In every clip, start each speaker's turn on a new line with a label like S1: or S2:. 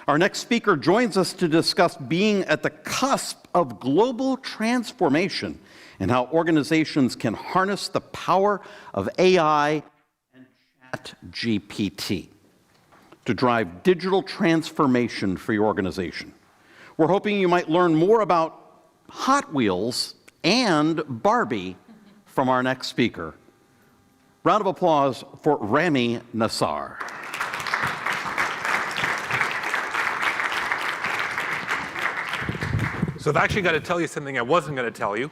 S1: Our next speaker joins us to discuss being at the cusp of global transformation and how organizations can harness the power of AI and ChatGPT to drive digital transformation for your organization. We're hoping you might learn more about Hot Wheels and Barbie from our next speaker. Round of applause for Rami Nassar.
S2: So I've actually got to tell you something I wasn't going to tell you.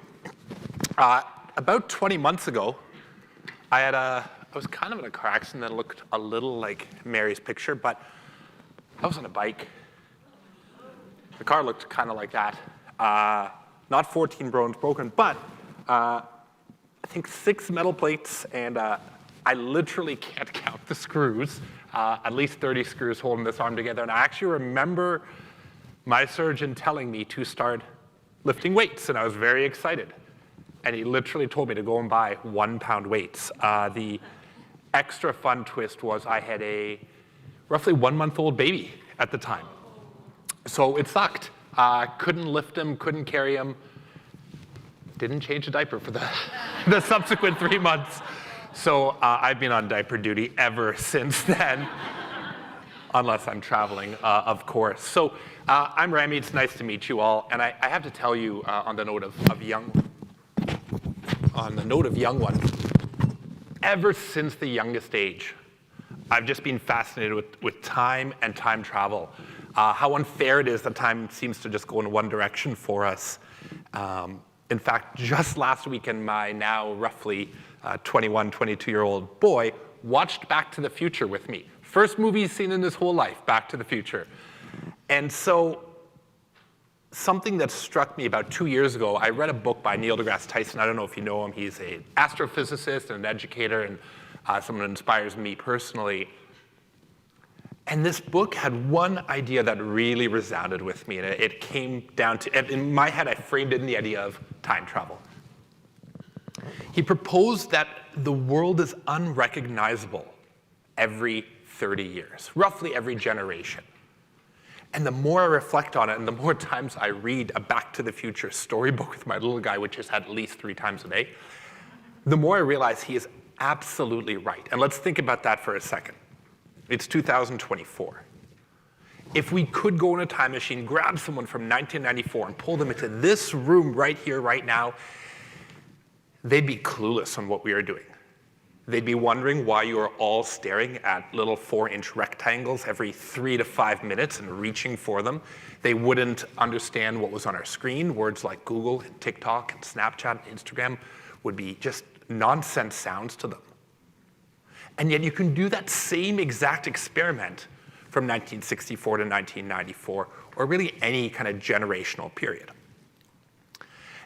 S2: About 20 months ago, I was kind of in a car accident that looked a little like Mary's picture, but I was on a bike. The car looked kind of like that. Not 14 bones broken, but I think 6 metal plates, and I literally can't count the screws. At least 30 screws holding this arm together. And I actually remember my surgeon telling me to start lifting weights, and I was very excited. And he literally told me to go and buy 1-pound weights. The extra fun twist was I had a roughly 1-month-old baby at the time. So it sucked. Couldn't lift him, couldn't carry him. Didn't change a diaper for the subsequent 3 months. So I've been on diaper duty ever since then, unless I'm traveling, of course. So I'm Rami, it's nice to meet you all. And I have to tell you, on the note of young one, ever since the youngest age, I've just been fascinated with time and time travel. How unfair it is that time seems to just go in one direction for us. In fact, just last weekend, my now roughly 21, 22-year-old boy watched Back to the Future with me. First movie he's seen in his whole life, Back to the Future. And so something that struck me about 2 years ago, I read a book by Neil deGrasse Tyson. I don't know if you know him. He's an astrophysicist and an educator, and someone who inspires me personally. And this book had one idea that really resounded with me, and it came down to, and in my head, I framed it in the idea of time travel. He proposed that the world is unrecognizable every 30 years, roughly every generation. And the more I reflect on it, and the more times I read a Back to the Future storybook with my little guy, which is at least 3 times a day, the more I realize he is absolutely right. And let's think about that for a second. It's 2024. If we could go in a time machine, grab someone from 1994 and pull them into this room right here, right now, they'd be clueless on what we are doing. They'd be wondering why you are all staring at little 4-inch rectangles every 3 to 5 minutes and reaching for them. They wouldn't understand what was on our screen. Words like Google and TikTok and Snapchat and Instagram would be just nonsense sounds to them. And yet you can do that same exact experiment from 1964 to 1994, or really any kind of generational period.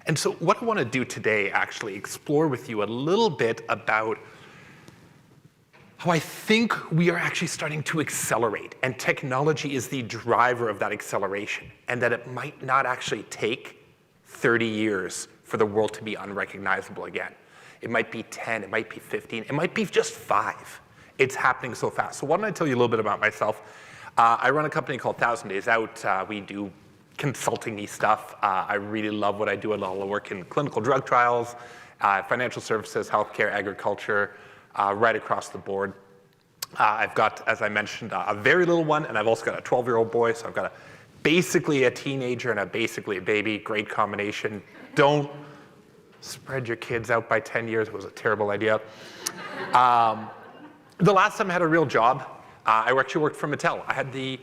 S2: And so what I want to do today, actually, explore with you a little bit about how I think we are actually starting to accelerate, and technology is the driver of that acceleration, and that it might not actually take 30 years for the world to be unrecognizable again. It might be 10, it might be 15, it might be just 5. It's happening so fast. So why don't I tell you a little bit about myself. I run a company called 1000 Days Out. We do consulting-y stuff. I really love what I do. I love to work in clinical drug trials, financial services, healthcare, agriculture, right across the board. I've got, as I mentioned, a very little one, and I've also got a 12-year-old boy, so I've got basically a teenager and basically a baby. Great combination. Don't spread your kids out by 10 years. It was a terrible idea. The last time I had a real job, I actually worked for Mattel. I had the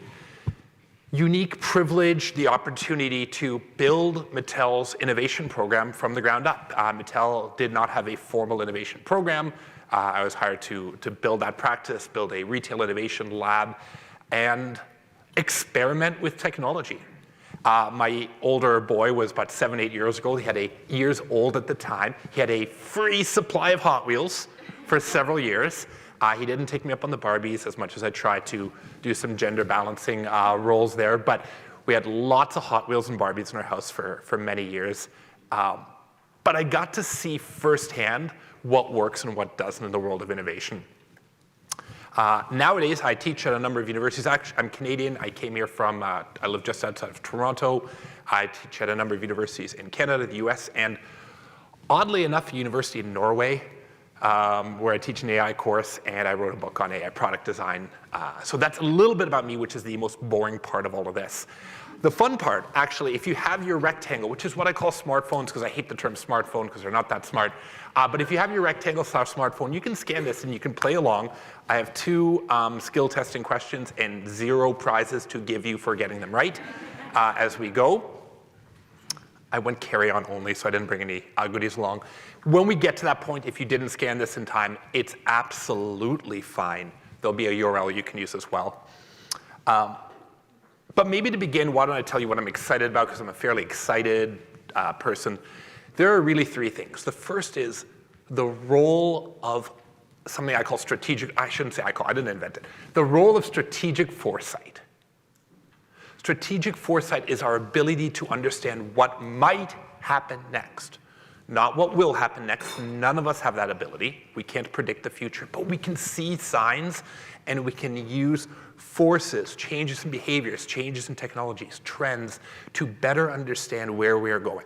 S2: unique privilege, the opportunity to build Mattel's innovation program from the ground up. Mattel did not have a formal innovation program. I was hired to build that practice, build a retail innovation lab, and experiment with technology. My older boy was about 7, 8 years old. He had years old at the time. He had a free supply of Hot Wheels for several years. He didn't take me up on the Barbies as much as I tried to do some gender balancing roles there, but we had lots of Hot Wheels and Barbies in our house for many years. But I got to see firsthand what works and what doesn't in the world of innovation. Nowadays, I teach at a number of universities. Actually, I'm Canadian. I came here from, I live just outside of Toronto. I teach at a number of universities in Canada, the US, and oddly enough, a university in Norway, where I teach an AI course, and I wrote a book on AI product design. So that's a little bit about me, which is the most boring part of all of this. The fun part, actually, if you have your rectangle, which is what I call smartphones, because I hate the term smartphone because they're not that smart, but if you have your rectangle/smartphone, you can scan this and you can play along. I have 2 skill testing questions and 0 prizes to give you for getting them right as we go. I went carry-on only, so I didn't bring any goodies along. When we get to that point, if you didn't scan this in time, it's absolutely fine. There'll be a URL you can use as well. But maybe to begin, why don't I tell you what I'm excited about, because I'm a fairly excited person. There are really 3 things. The first is the role of something I call strategic, I shouldn't say I didn't invent it. The role of strategic foresight. Strategic foresight is our ability to understand what might happen next, not what will happen next. None of us have that ability. We can't predict the future, but we can see signs, and we can use forces, changes in behaviors, changes in technologies, trends, to better understand where we are going.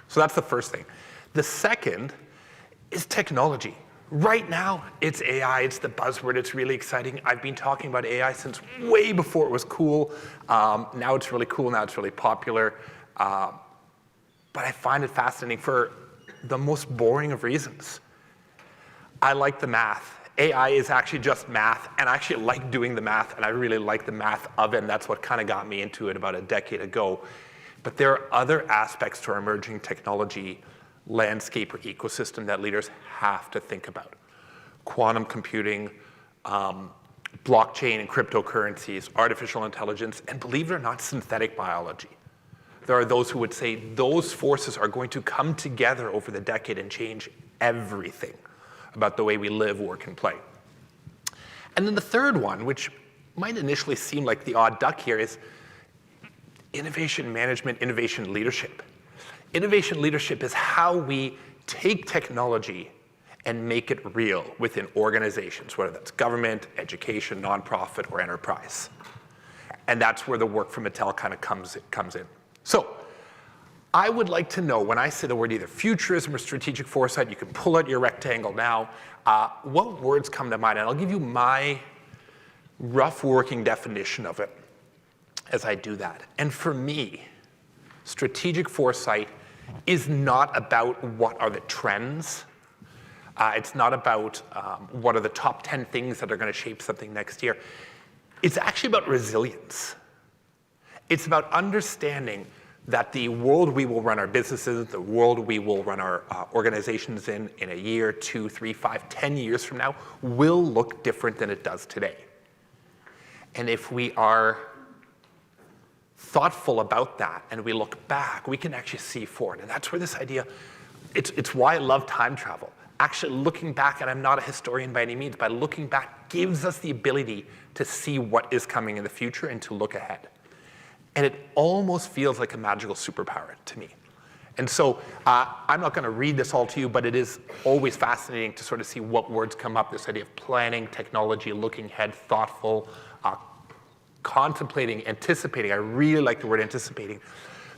S2: So that's the first thing. The second is technology. Right now, it's AI, it's the buzzword, it's really exciting. I've been talking about AI since way before it was cool. Now it's really cool, now it's really popular. But I find it fascinating for the most boring of reasons. I like the math. AI is actually just math, and I actually like doing the math, and I really like the math of it, and that's what kind of got me into it about a decade ago. But there are other aspects to our emerging technology landscape or ecosystem that leaders have to think about. Quantum computing, blockchain and cryptocurrencies, artificial intelligence, and believe it or not, synthetic biology. There are those who would say those forces are going to come together over the decade and change everything about the way we live, work, and play. And then the third one, which might initially seem like the odd duck here, is innovation management, innovation leadership. Innovation leadership is how we take technology and make it real within organizations, whether that's government, education, nonprofit, or enterprise. And that's where the work from Mattel kind of comes in. So I would like to know, when I say the word either futurism or strategic foresight, you can pull out your rectangle now, what words come to mind? And I'll give you my rough working definition of it as I do that. And for me, strategic foresight is not about what are the trends. It's not about what are the top 10 things that are going to shape something next year. It's actually about resilience. It's about understanding that the world we will run our businesses, the world we will run our organizations in a year, 2, 3, 5, 10 years from now, will look different than it does today. And if we are thoughtful about that and we look back, we can actually see forward. And that's where this idea, it's why I love time travel. Actually looking back, and I'm not a historian by any means, but looking back gives us the ability to see what is coming in the future and to look ahead. And it almost feels like a magical superpower to me. And so I'm not going to read this all to you, but it is always fascinating to sort of see what words come up, this idea of planning, technology, looking ahead, thoughtful, contemplating, anticipating. I really like the word anticipating.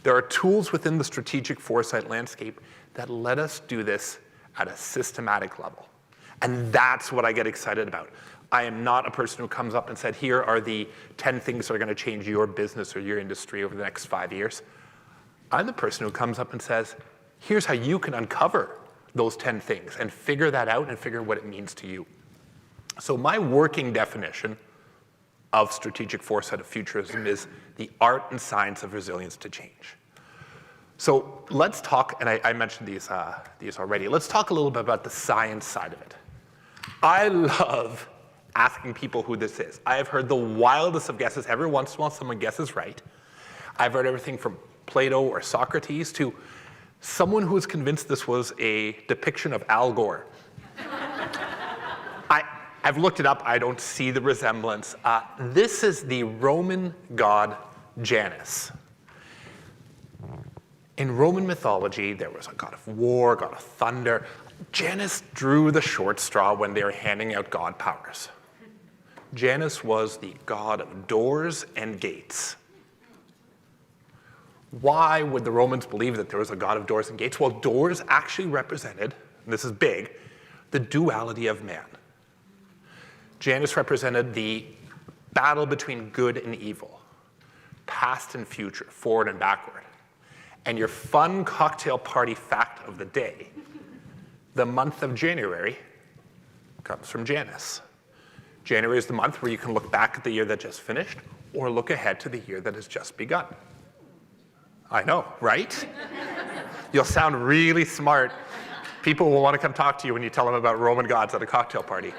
S2: There are tools within the strategic foresight landscape that let us do this at a systematic level. And that's what I get excited about. I am not a person who comes up and said, here are the 10 things that are going to change your business or your industry over the next 5 years. I'm the person who comes up and says, here's how you can uncover those 10 things and figure that out and figure what it means to you. So my working definition of strategic foresight of futurism is the art and science of resilience to change. So let's talk, and I mentioned these already. Let's talk a little bit about the science side of it. I love asking people who this is. I have heard the wildest of guesses. Every once in a while, someone guesses right. I've heard everything from Plato or Socrates to someone who was convinced this was a depiction of Al Gore. I've looked it up. I don't see the resemblance. This is the Roman god Janus. In Roman mythology, there was a god of war, god of thunder. Janus drew the short straw when they were handing out god powers. Janus was the god of doors and gates. Why would the Romans believe that there was a god of doors and gates? Well, doors actually represented, and this is big, the duality of man. Janus represented the battle between good and evil, past and future, forward and backward. And your fun cocktail party fact of the day, the month of January comes from Janus. January is the month where you can look back at the year that just finished or look ahead to the year that has just begun. I know, right? You'll sound really smart. People will want to come talk to you when you tell them about Roman gods at a cocktail party.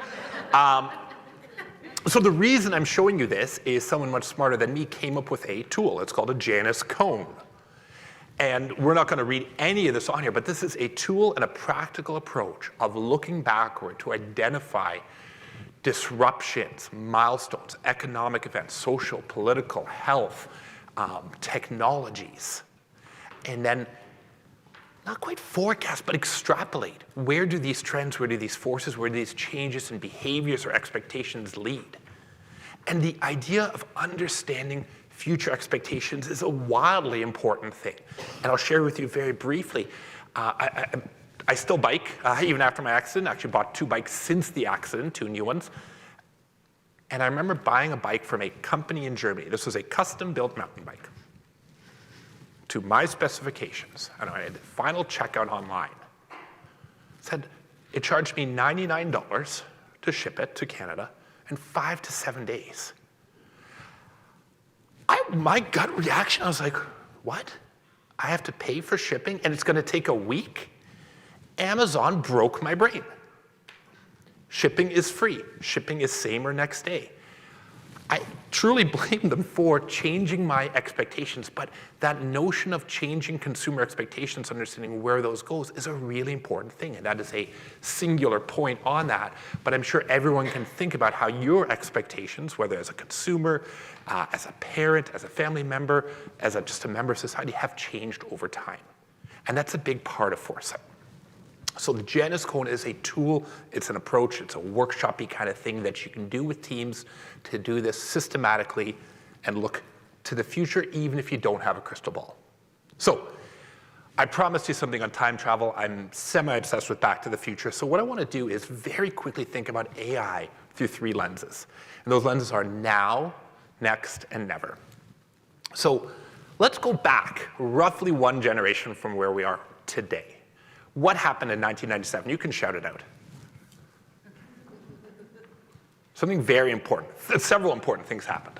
S2: So the reason I'm showing you this is someone much smarter than me came up with a tool. It's called a Janus cone. And we're not going to read any of this on here, but this is a tool and a practical approach of looking backward to identify disruptions, milestones, economic events, social, political, health, technologies, and then not quite forecast, but extrapolate. Where do these trends, where do these forces, where do these changes in behaviors or expectations lead? And the idea of understanding future expectations is a wildly important thing. And I'll share with you very briefly. I still bike, even after my accident. I actually bought 2 bikes since the accident, 2 new ones. And I remember buying a bike from a company in Germany. This was a custom-built mountain bike to my specifications. And I had the final checkout online. It charged me $99 to ship it to Canada in 5 to 7 days. My gut reaction, I was like, what? I have to pay for shipping and it's going to take a week? Amazon broke my brain. Shipping is free. Shipping is same or next day. I truly blame them for changing my expectations, but that notion of changing consumer expectations, understanding where those goes, is a really important thing, and that is a singular point on that. But I'm sure everyone can think about how your expectations, whether as a consumer, as a parent, as a family member, as just a member of society, have changed over time. And that's a big part of foresight. So the Janus cone is a tool, it's an approach, it's a workshop-y kind of thing that you can do with teams to do this systematically and look to the future, even if you don't have a crystal ball. So I promised you something on time travel. I'm semi-obsessed with Back to the Future. So what I want to do is very quickly think about AI through 3 lenses. And those lenses are now, next, and never. So let's go back roughly 1 generation from where we are today. What happened in 1997? You can shout it out. Something very important. Several important things happened.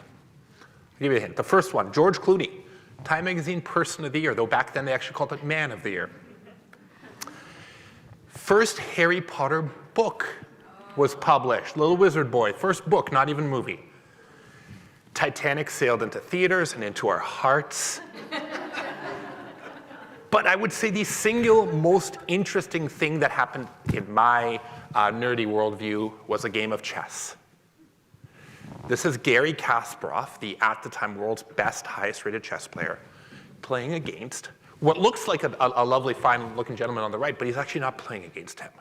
S2: I'll give you a hint. The first one, George Clooney, Time Magazine Person of the Year, though back then they actually called it Man of the Year. First Harry Potter book was published. Little Wizard Boy, first book, not even movie. Titanic sailed into theaters and into our hearts. But I would say the single most interesting thing that happened in my nerdy worldview was a game of chess. This is Garry Kasparov, the at the time world's best, highest rated chess player, playing against what looks like a lovely, fine looking gentleman on the right, but he's actually not playing against him.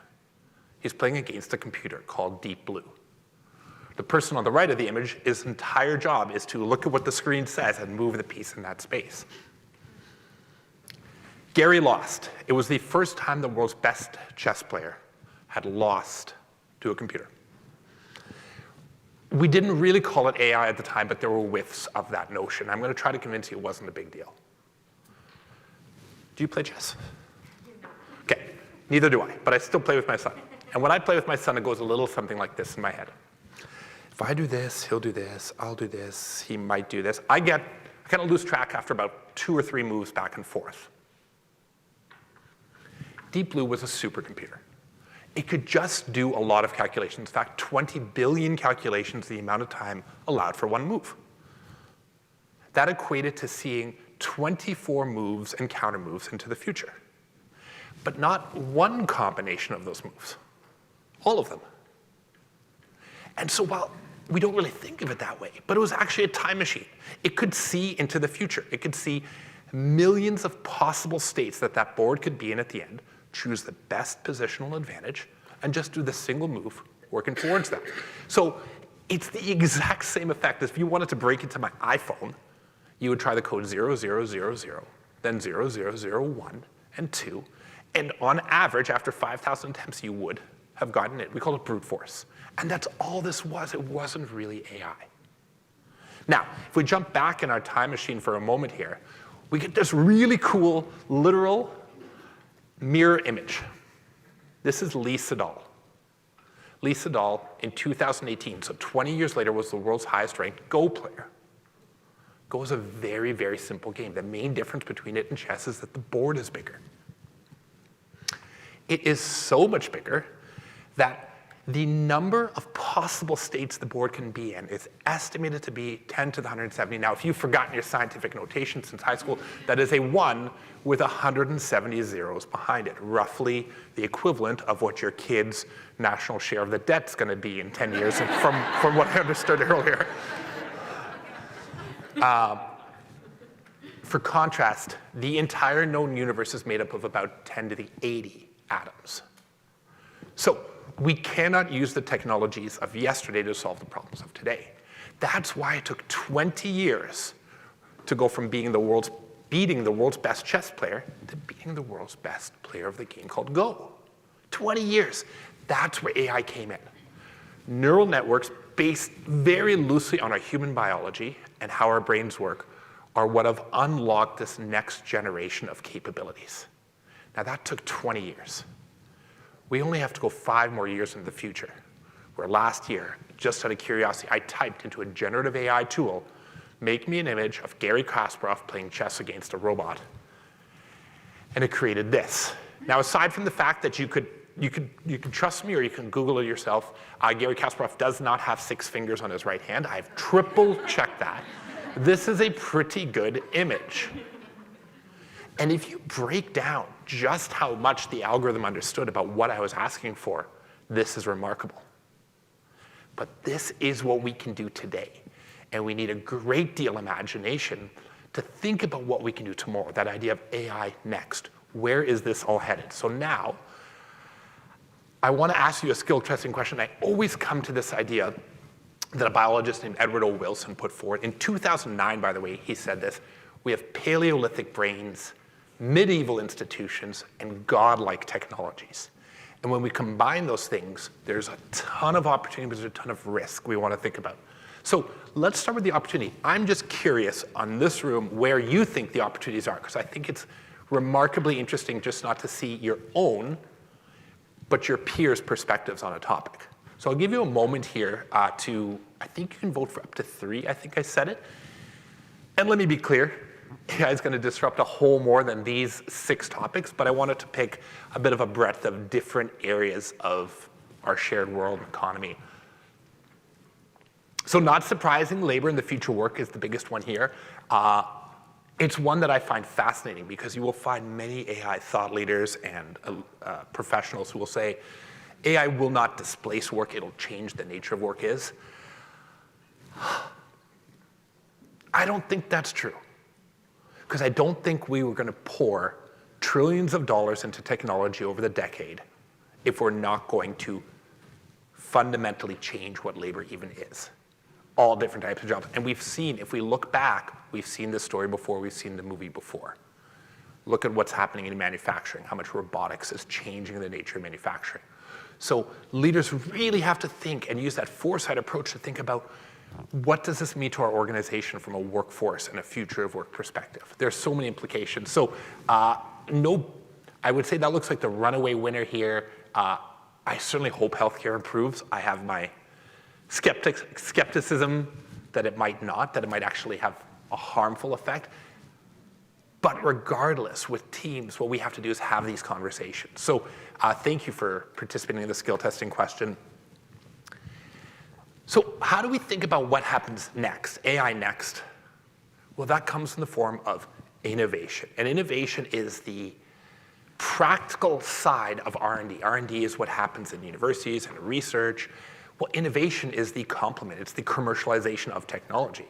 S2: He's playing against a computer called Deep Blue. The person on the right of the image, his entire job is to look at what the screen says and move the piece in that space. Garry lost. It was the first time the world's best chess player had lost to a computer. We didn't really call it AI at the time, but there were whiffs of that notion. I'm going to try to convince you it wasn't a big deal. Do you play chess? Okay, neither do I, but I still play with my son. And when I play with my son, it goes a little something like this in my head. If I do this, he'll do this, I'll do this, he might do this. I kind of lose track after about 2 or 3 moves back and forth. Deep Blue was a supercomputer. It could just do a lot of calculations. In fact, 20 billion calculations, the amount of time allowed for 1 move. That equated to seeing 24 moves and counter moves into the future. But not one combination of those moves. All of them. And so while we don't really think of it that way, but it was actually a time machine. It could see into the future. It could see millions of possible states that board could be in at the end, choose the best positional advantage, and just do the single move working towards that. So It's the exact same effect as if you wanted to break into my iPhone, you would try the code 0000, then 0001 and 2, and on average, after 5,000 attempts, you would have gotten it. We call it brute force. And that's all this was. It wasn't really AI. Now, if we jump back in our time machine for a moment here, we get this really cool, literal mirror image. This is Lee Sedol. Lee Sedol, in 2018, so 20 years later, was the world's highest ranked Go player. Go is a very, very simple game. The main difference between it and chess is that the board is bigger. It is so much bigger that the number of possible states the board can be in is estimated to be 10 to the 170. Now, if you've forgotten your scientific notation since high school, that is a 1 with 170 zeros behind it, roughly the equivalent of what your kid's national share of the debt's going to be in 10 years, from what I understood earlier. For contrast, the entire known universe is made up of about 10 to the 80 atoms. So we cannot use the technologies of yesterday to solve the problems of today. That's why it took 20 years to go from beating the world's best chess player to beating the world's best player of the game called Go. 20 years. That's where AI came in. Neural networks based very loosely on our human biology and how our brains work are what have unlocked this next generation of capabilities. Now that took 20 years. We only have to go 5 more years into the future, where last year, just out of curiosity, I typed into a generative AI tool, make me an image of Garry Kasparov playing chess against a robot. And it created this. Now, aside from the fact that you could trust me or you can Google it yourself, Garry Kasparov does not have 6 fingers on his right hand. I've triple checked that. This is a pretty good image. And if you break down just how much the algorithm understood about what I was asking for, this is remarkable. But this is what we can do today. And we need a great deal of imagination to think about what we can do tomorrow, that idea of AI next. Where is this all headed? So now, I want to ask you a skill testing question. I always come to this idea that a biologist named Edward O. Wilson put forward. In 2009, by the way, he said this: we have Paleolithic brains, medieval institutions, and godlike technologies. And when we combine those things, there's a ton of opportunity, but there's a ton of risk we want to think about. So let's start with the opportunity. I'm just curious on this room where you think the opportunities are, because I think it's remarkably interesting just not to see your own, but your peers' perspectives on a topic. So I'll give you a moment here I think you can vote for up to 3, I think I said it. And let me be clear, AI is going to disrupt a whole more than these 6 topics, but I wanted to pick a bit of a breadth of different areas of our shared world economy. So not surprising, labor and the future work is the biggest one here. It's one that I find fascinating because you will find many AI thought leaders and professionals who will say, AI will not displace work, it'll change the nature of work is. I don't think that's true. Because I don't think we were going to pour trillions of dollars into technology over the decade if we're not going to fundamentally change what labor even is. All different types of jobs. And we've seen, if we look back, we've seen this story before, we've seen the movie before. Look at what's happening in manufacturing, how much robotics is changing the nature of manufacturing. So leaders really have to think and use that foresight approach to think about what does this mean to our organization from a workforce and a future of work perspective. There's so many implications. So I would say that looks like the runaway winner here. I certainly hope healthcare improves. I have my skepticism that it might not, that it might actually have a harmful effect. But regardless, with teams, what we have to do is have these conversations. So thank you for participating in the skill testing question. So how do we think about what happens next, AI next? Well, that comes in the form of innovation. And innovation is the practical side of R&D. R&D is what happens in universities and research. Well, innovation is the complement. It's the commercialization of technology.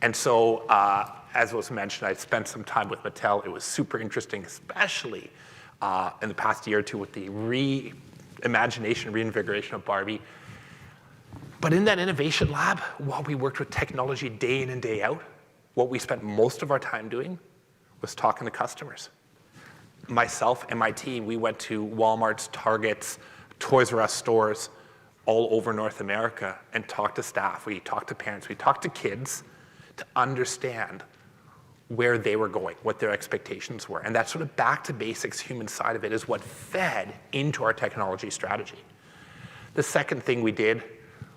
S2: And so, as was mentioned, I spent some time with Mattel. It was super interesting, especially in the past year or two with the reimagination, reinvigoration of Barbie. But in that innovation lab, while we worked with technology day in and day out, what we spent most of our time doing was talking to customers. Myself and my team, we went to Walmart's, Target's, Toys R Us stores all over North America and talked to staff. We talked to parents. We talked to kids to understand where they were going, what their expectations were. And that sort of back to basics human side of it is what fed into our technology strategy. The second thing we did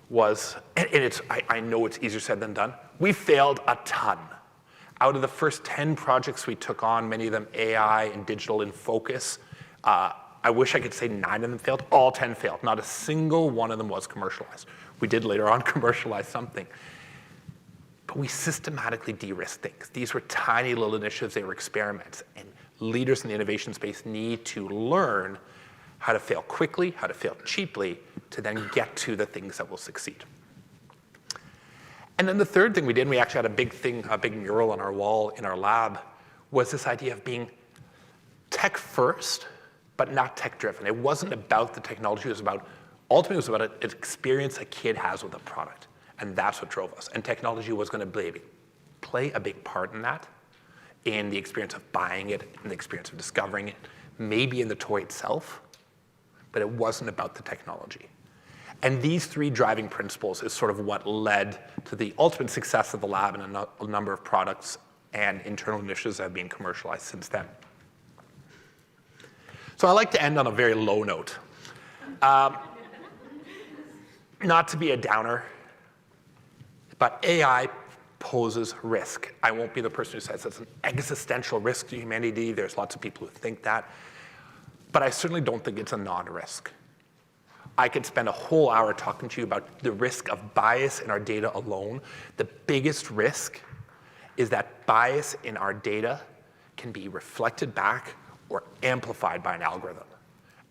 S2: was, and I know it's easier said than done, we failed a ton. Out of the first 10 projects we took on, many of them AI and digital in focus, I wish I could say 9 of them failed. All 10 failed. Not a single one of them was commercialized. We did later on commercialize something. But we systematically de-risked things. These were tiny little initiatives. They were experiments. And leaders in the innovation space need to learn how to fail quickly, how to fail cheaply, to then get to the things that will succeed. And then the third thing we did, and we actually had a big mural on our wall in our lab, was this idea of being tech first, but not tech driven. It wasn't about the technology. Ultimately, it was about an experience a kid has with a product. And that's what drove us. And technology was going to play a big part in that, in the experience of buying it, in the experience of discovering it, maybe in the toy itself, but it wasn't about the technology. And these 3 driving principles is sort of what led to the ultimate success of the lab and a number of products and internal initiatives that have been commercialized since then. So I like to end on a very low note. Not to be a downer, but AI poses risk. I won't be the person who says it's an existential risk to humanity. There's lots of people who think that. But I certainly don't think it's a non-risk. I could spend a whole hour talking to you about the risk of bias in our data alone. The biggest risk is that bias in our data can be reflected back or amplified by an algorithm.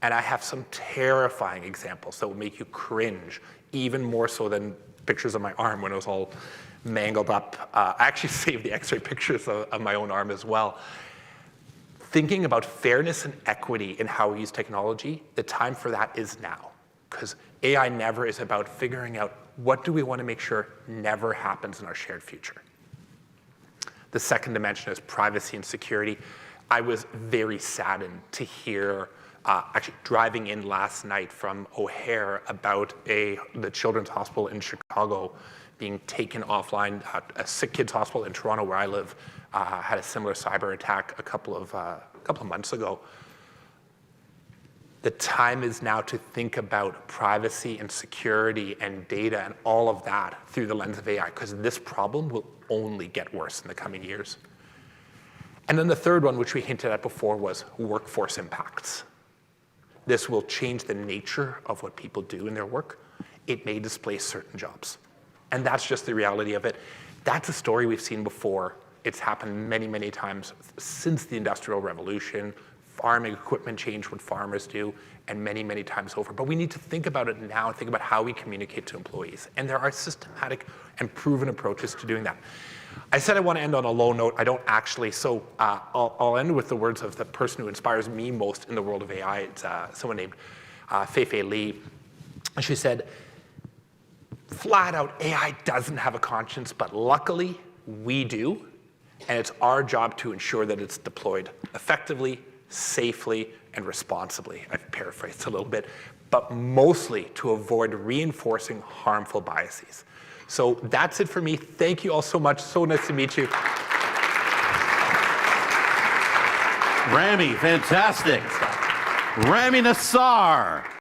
S2: And I have some terrifying examples that will make you cringe, even more so than pictures of my arm when it was all mangled up. I actually saved the X-ray pictures of my own arm as well. Thinking about fairness and equity in how we use technology, the time for that is now. Because AI never is about figuring out what do we want to make sure never happens in our shared future. The second dimension is privacy and security. I was very saddened to hear, actually driving in last night from O'Hare about the Children's Hospital in Chicago being taken offline. A sick kids hospital in Toronto, where I live, had a similar cyber attack a couple of months ago. The time is now to think about privacy and security and data and all of that through the lens of AI, because this problem will only get worse in the coming years. And then the third one, which we hinted at before, was workforce impacts. This will change the nature of what people do in their work. It may displace certain jobs. And that's just the reality of it. That's a story we've seen before. It's happened many, many times since the Industrial Revolution. Farming equipment changed what farmers do, and many, many times over. But we need to think about it now and think about how we communicate to employees. And there are systematic and proven approaches to doing that. I said I want to end on a low note. I don't actually, so I'll end with the words of the person who inspires me most in the world of AI. It's someone named Fei-Fei Li. And she said, flat out, AI doesn't have a conscience, but luckily we do. And it's our job to ensure that it's deployed effectively, safely, and responsibly. I've paraphrased a little bit, but mostly to avoid reinforcing harmful biases. So that's it for me. Thank you all so much. So nice to meet you.
S1: Rami, fantastic. Rami Nassar.